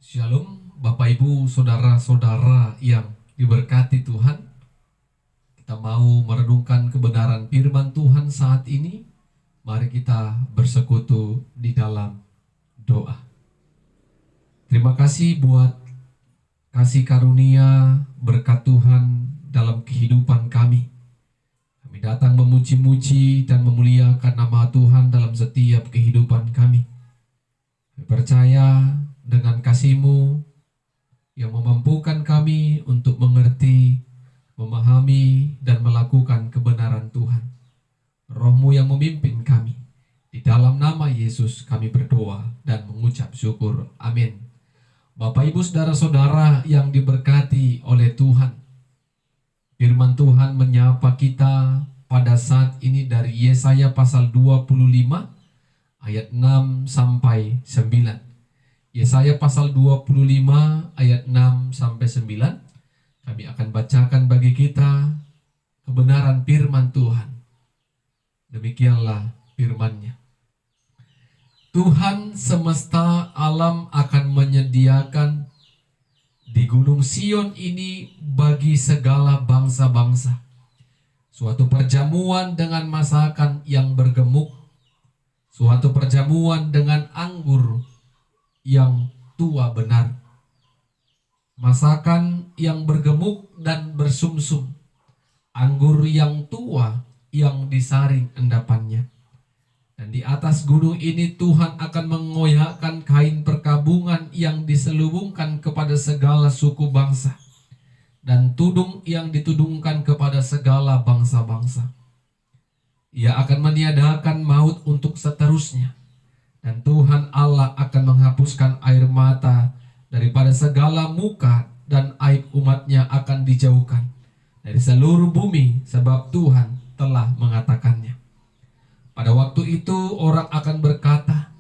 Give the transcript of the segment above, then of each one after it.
Shalom, Bapak Ibu, saudara-saudara yang diberkati Tuhan. Kita mau merenungkan kebenaran firman Tuhan saat ini. Mari kita bersekutu di dalam doa. Terima kasih buat kasih karunia berkat Tuhan dalam kehidupan kami. Kami datang memuji-muji dan memuliakan nama Tuhan dalam setiap kehidupan kami. Kami percaya dengan kasih-Mu yang memampukan kami untuk mengerti, memahami, dan melakukan kebenaran Tuhan. Roh-Mu yang memimpin kami. Di dalam nama Yesus kami berdoa dan mengucap syukur. Amin. Bapak, Ibu, saudara-saudara yang diberkati oleh Tuhan, firman Tuhan menyapa kita pada saat ini dari Yesaya pasal 25 ayat 6 sampai 9. Yesaya pasal 25 ayat 6 sampai 9. Kami akan bacakan bagi kita kebenaran firman Tuhan. Demikianlah firman-Nya. Tuhan semesta alam akan menyediakan di Gunung Sion ini bagi segala bangsa-bangsa suatu perjamuan dengan masakan yang bergemuk, suatu perjamuan dengan anggur yang tua benar, masakan yang bergemuk dan bersumsum, anggur yang tua yang disaring endapannya. Dan di atas gunung ini Tuhan akan mengoyakkan kain perkabungan yang diselubungkan kepada segala suku bangsa, dan tudung yang ditudungkan kepada segala bangsa-bangsa. Ia akan meniadakan maut untuk seterusnya, dan Tuhan Allah akan menghapuskan air mata daripada segala muka, dan aib umatnya akan dijauhkan dari seluruh bumi, sebab Tuhan telah mengatakannya. Pada waktu itu orang akan berkata,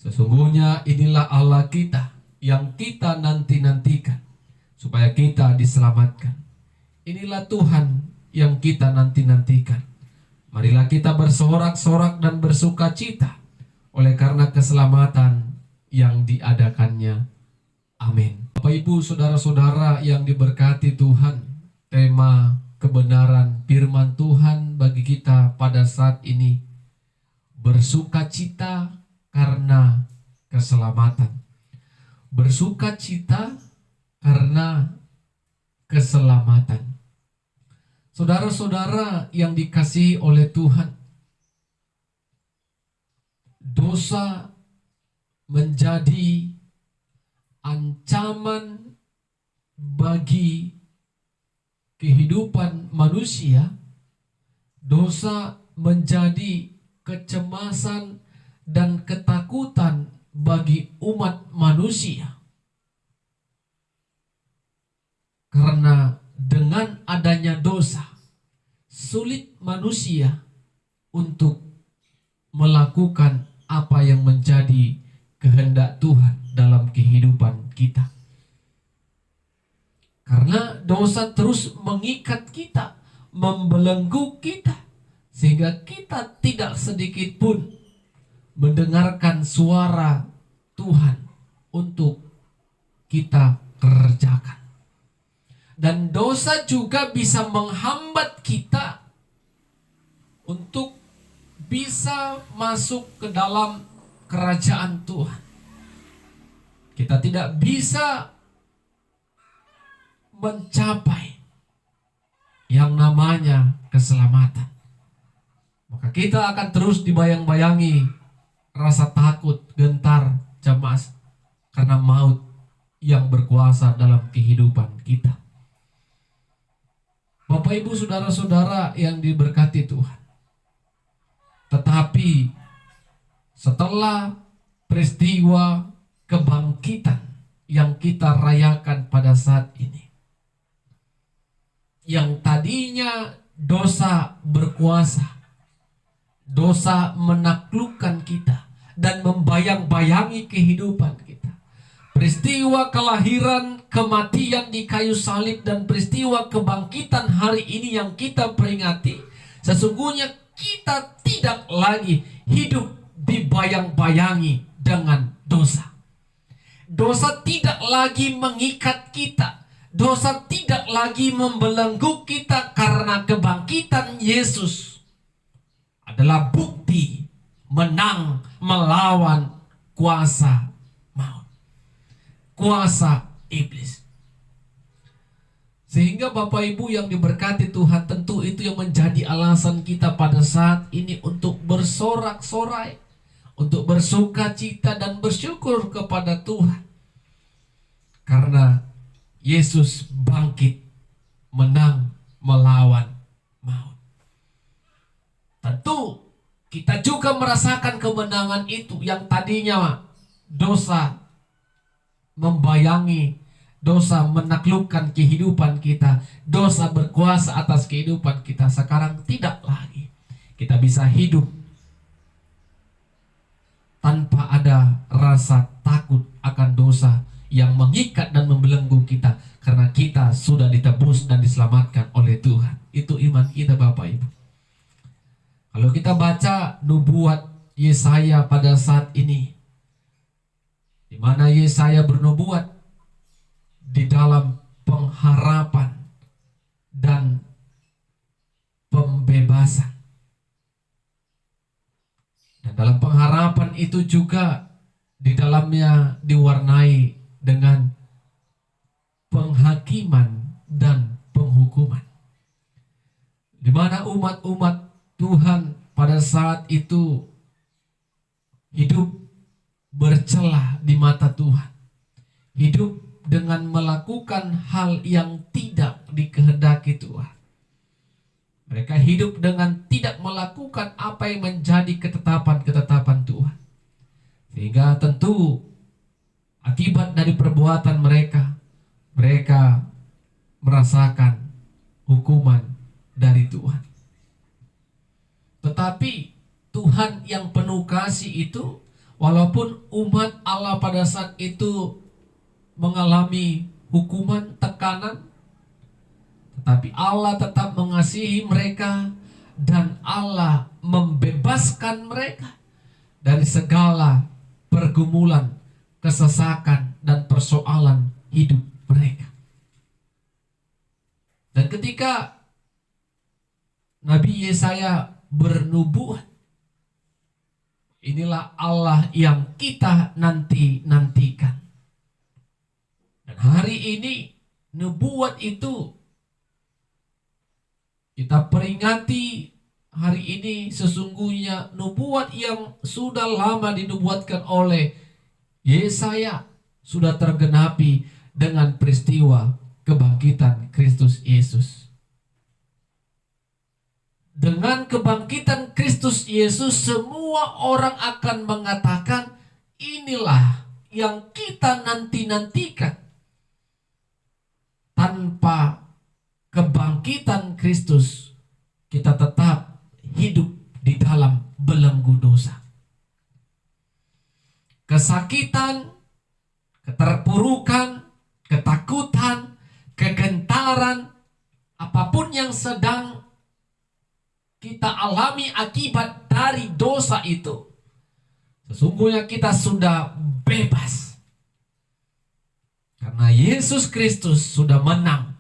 sesungguhnya inilah Allah kita yang kita nanti-nantikan, supaya kita diselamatkan. Inilah Tuhan yang kita nanti-nantikan. Marilah kita bersorak-sorak dan bersuka cita oleh karena keselamatan yang diadakannya. Amin. Bapak, Ibu, saudara-saudara yang diberkati Tuhan, tema kebenaran firman Tuhan bagi kita pada saat ini, bersuka cita karena keselamatan. Bersuka cita karena keselamatan. Saudara-saudara yang dikasihi oleh Tuhan, dosa menjadi ancaman bagi kehidupan manusia. Dosa menjadi kecemasan dan ketakutan bagi umat manusia. Karena dengan adanya dosa, sulit manusia untuk melakukan apa yang menjadi kehendak Tuhan dalam kehidupan kita. Karena dosa terus mengikat kita, membelenggu kita, sehingga kita tidak sedikit pun mendengarkan suara Tuhan untuk kita kerjakan. Dan dosa juga bisa menghambat kita untuk bisa masuk ke dalam kerajaan Tuhan. Kita tidak bisa mencapai yang namanya keselamatan. Maka kita akan terus dibayang-bayangi rasa takut, gentar, cemas karena maut yang berkuasa dalam kehidupan kita. Bapak, Ibu, saudara-saudara yang diberkati Tuhan. Tetapi setelah peristiwa kebangkitan yang kita rayakan pada saat ini, yang tadinya dosa berkuasa, dosa menaklukkan kita dan membayang-bayangi kehidupan kita. Peristiwa kelahiran, kematian di kayu salib, dan peristiwa kebangkitan hari ini yang kita peringati, sesungguhnya kita tidak lagi hidup dibayang-bayangi dengan dosa. Dosa tidak lagi mengikat kita. Dosa tidak lagi membelenggu kita, karena kebangkitan Yesus adalah bukti menang melawan kuasa maut, kuasa iblis. Sehingga Bapak Ibu yang diberkati Tuhan, tentu itu yang menjadi alasan kita pada saat ini untuk bersorak-sorai, untuk bersuka cita dan bersyukur kepada Tuhan. Karena Yesus bangkit, menang melawan maut. Tentu kita juga merasakan kemenangan itu, yang tadinya dosa membayangi, dosa menaklukkan kehidupan kita, dosa berkuasa atas kehidupan kita. Sekarang tidak lagi. Kita bisa hidup tanpa ada rasa takut akan dosa yang mengikat dan membelenggu kita, karena kita sudah ditebus dan diselamatkan oleh Tuhan. Itu iman kita, Bapak Ibu. Kalau kita baca nubuat Yesaya pada saat ini, di mana Yesaya bernubuat di dalam pengharapan dan pembebasan. Dan dalam pengharapan itu juga di dalamnya diwarnai dengan penghakiman dan penghukuman, di mana umat-umat Tuhan pada saat itu hidup bercela di mata Tuhan, hidup dengan melakukan hal yang tidak dikehendaki Tuhan. Mereka hidup dengan tidak melakukan apa yang menjadi ketetapan-ketetapan Tuhan. Sehingga tentu akibat dari perbuatan mereka, mereka merasakan hukuman dari Tuhan. Tetapi Tuhan yang penuh kasih itu, walaupun umat Allah pada saat itu mengalami hukuman, tekanan, tetapi Allah tetap mengasihi mereka, dan Allah membebaskan mereka dari segala pergumulan, kesesakan, dan persoalan hidup mereka. Dan ketika Nabi Yesaya bernubuat, inilah Allah yang kita nantikan. Dan hari ini nubuat itu kita peringati. Hari ini sesungguhnya nubuat yang sudah lama dinubuatkan oleh Yesaya sudah tergenapi dengan peristiwa kebangkitan Kristus Yesus. Dengan kebangkitan Kristus Yesus, semua orang akan mengatakan, inilah yang kita nantikan. Tanpa kebangkitan Kristus, kita tetap hidup di dalam belenggu dosa. Kesakitan, keterpurukan, ketakutan, kegentaran, apapun yang sedang kita alami akibat dari dosa itu, sesungguhnya kita sudah bebas. Karena Yesus Kristus sudah menang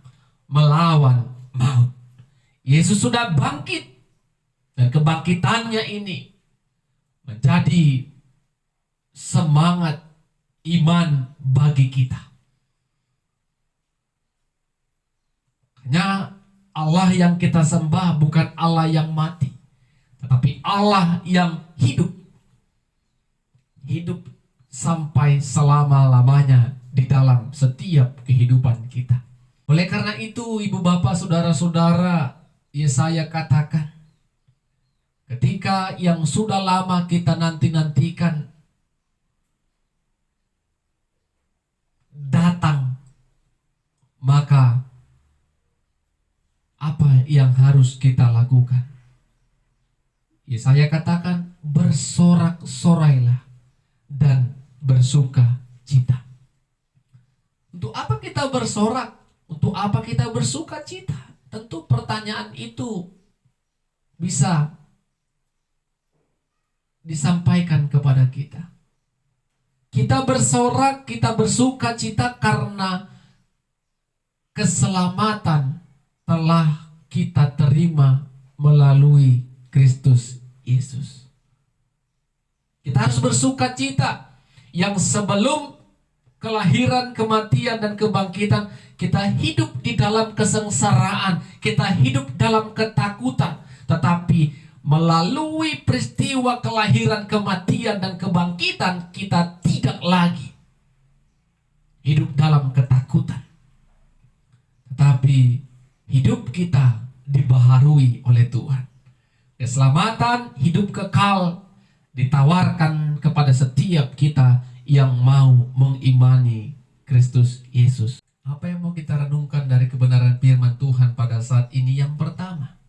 melawan maut. Yesus sudah bangkit. Dan kebangkitannya ini menjadi semangat iman bagi kita. Hanya Allah yang kita sembah bukan Allah yang mati, tetapi Allah yang hidup. Hidup sampai selama-lamanya di dalam setiap kehidupan kita. Oleh karena itu, ibu bapak, saudara-saudara, Yesaya katakan, ketika yang sudah lama kita nantikan datang, maka apa yang harus kita lakukan? Yesaya katakan, bersorak-sorailah dan bersuka cita. Untuk apa kita bersorak? Untuk apa kita bersuka cita? Tentu pertanyaan itu bisa disampaikan kepada kita. Kita bersorak, kita bersuka cita karena keselamatan telah kita terima melalui Kristus Yesus. Kita harus bersuka cita yang sebelum kelahiran, kematian, dan kebangkitan, kita hidup di dalam kesengsaraan, kita hidup dalam ketakutan. Tetapi melalui peristiwa kelahiran, kematian, dan kebangkitan, kita tidak lagi hidup dalam ketakutan. Tetapi hidup kita dibaharui oleh Tuhan. Keselamatan, hidup kekal ditawarkan kepada setiap kita yang mau mengimani Kristus Yesus. Apa yang mau kita renungkan dari kebenaran firman Tuhan pada saat ini? Yang pertama,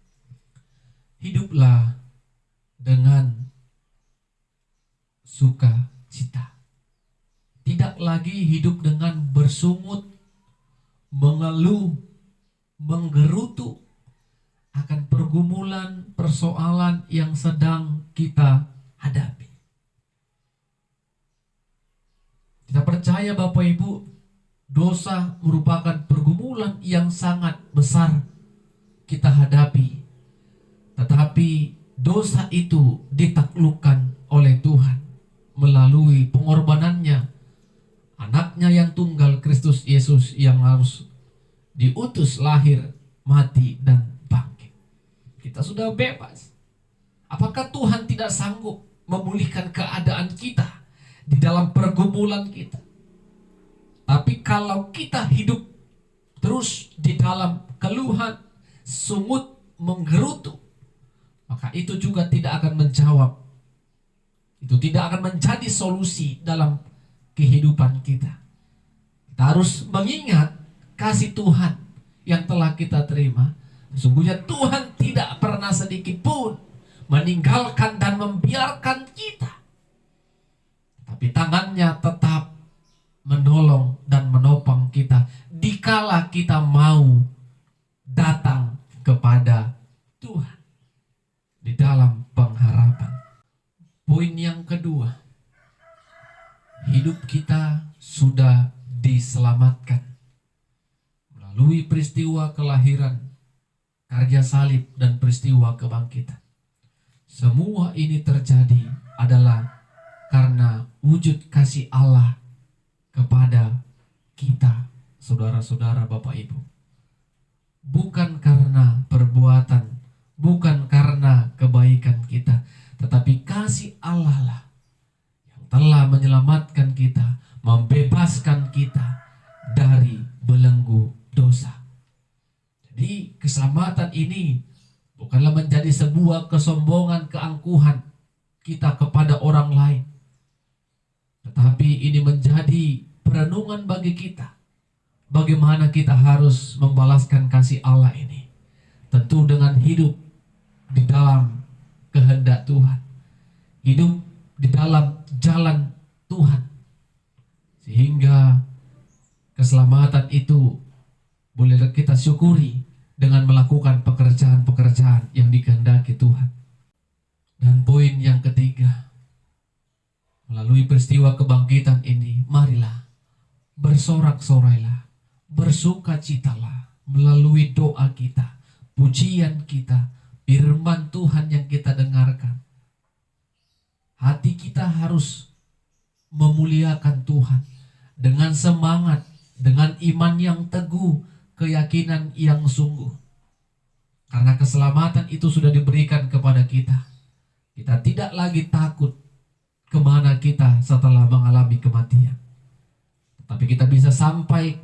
hiduplah dengan sukacita. Tidak lagi hidup dengan bersungut, mengeluh, menggerutu akan pergumulan, persoalan yang sedang kita hadapi. Kita percaya Bapak Ibu, dosa merupakan pergumulan yang sangat besar kita hadapi. Tetapi dosa itu ditaklukkan oleh Tuhan melalui pengorbanannya, anaknya yang tunggal, Kristus Yesus, yang harus diutus lahir, mati, dan bangkit. Kita sudah bebas. Apakah Tuhan tidak sanggup memulihkan keadaan kita di dalam pergumulan kita? Tapi kalau kita hidup terus di dalam keluhan, sungut, menggerutu, maka itu juga tidak akan menjawab. Itu tidak akan menjadi solusi dalam kehidupan kita. Kita harus mengingat kasih Tuhan yang telah kita terima. Sesungguhnya Tuhan tidak pernah sedikit pun meninggalkan dan membiarkan kita. Tapi tangannya tetap menolong dan menopang kita dikala kita mau datang kepada Tuhan di dalam pengharapan. Poin yang kedua, hidup kita sudah diselamatkan melalui peristiwa kelahiran, karya salib, dan peristiwa kebangkitan. Semua ini terjadi adalah karena wujud kasih Allah kepada kita, saudara-saudara, Bapak Ibu. Bukan karena perbuatan, bukan karena kebaikan kita, tetapi kasih Allah lah yang telah menyelamatkan kita, membebaskan kita dari belenggu dosa. Jadi keselamatan ini bukanlah menjadi sebuah kesombongan, keangkuhan kita kepada orang lain, tetapi ini menjadi perenungan bagi kita. Bagaimana kita harus membalaskan kasih Allah ini? Tentu dengan hidup di dalam kehendak Tuhan, hidup di dalam jalan Tuhan, sehingga keselamatan itu boleh kita syukuri dengan melakukan pekerjaan-pekerjaan yang dikehendaki Tuhan. Dan poin yang ketiga, melalui peristiwa kebangkitan ini, marilah bersorak-sorailah, bersukacitalah melalui doa kita, pujian kita, firman Tuhan yang kita dengarkan. Hati kita harus memuliakan Tuhan dengan semangat, dengan iman yang teguh, keyakinan yang sungguh. Karena keselamatan itu sudah diberikan kepada kita. Kita tidak lagi takut kemana kita setelah mengalami kematian. Tapi kita bisa sampai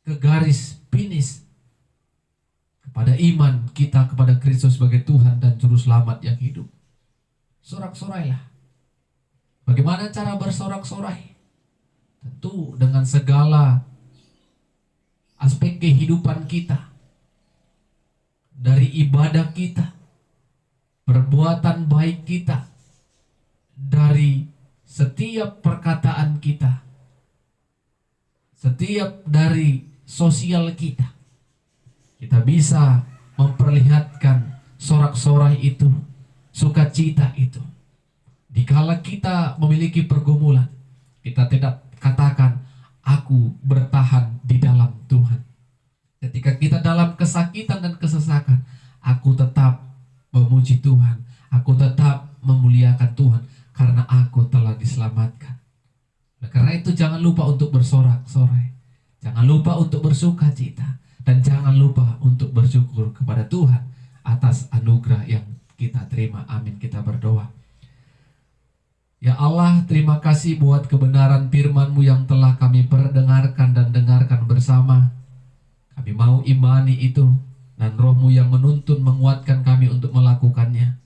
ke garis finish kepada iman kita kepada Kristus sebagai Tuhan dan Juru Selamat yang hidup. Sorak-sorailah. Bagaimana cara bersorak-sorai? Tentu dengan segala aspek kehidupan kita. Dari ibadah kita, perbuatan baik kita, dari setiap perkataan kita, setiap dari sosial kita. Kita bisa memperlihatkan sorak-sorai itu, sukacita itu. Dikala kita memiliki pergumulan, Kita tidak katakan, aku bertahan di dalam Tuhan. Ketika kita dalam kesakitan dan kesesakan, aku tetap memuji Tuhan. Aku tetap memuliakan Tuhan karena aku telah diselamatkan. Karena itu jangan lupa untuk bersorak-sorai. Jangan lupa untuk bersuka cita. Dan jangan lupa untuk bersyukur kepada Tuhan atas anugerah yang kita terima. Amin. Kita berdoa. Ya Allah, terima kasih buat kebenaran firman-Mu yang telah kami perdengarkan dan dengarkan bersama. Kami mau imani itu, dan Roh-Mu yang menuntun menguatkan kami untuk melakukannya.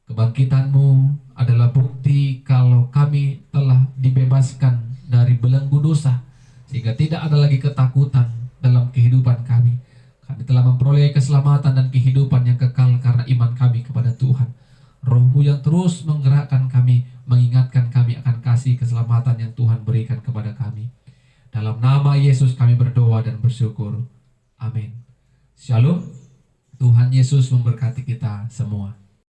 Kebangkitan-Mu adalah bukti kalau kami telah dibebaskan dari belenggu dosa, sehingga tidak ada lagi ketakutan dalam kehidupan kami. Kami telah memperoleh keselamatan dan kehidupan yang kekal karena iman kami kepada Tuhan. Roh-Mu yang terus menggerakkan kami, mengingatkan kami akan kasih keselamatan yang Tuhan berikan kepada kami. Dalam nama Yesus kami berdoa dan bersyukur. Amin. Shalom. Tuhan Yesus memberkati kita semua.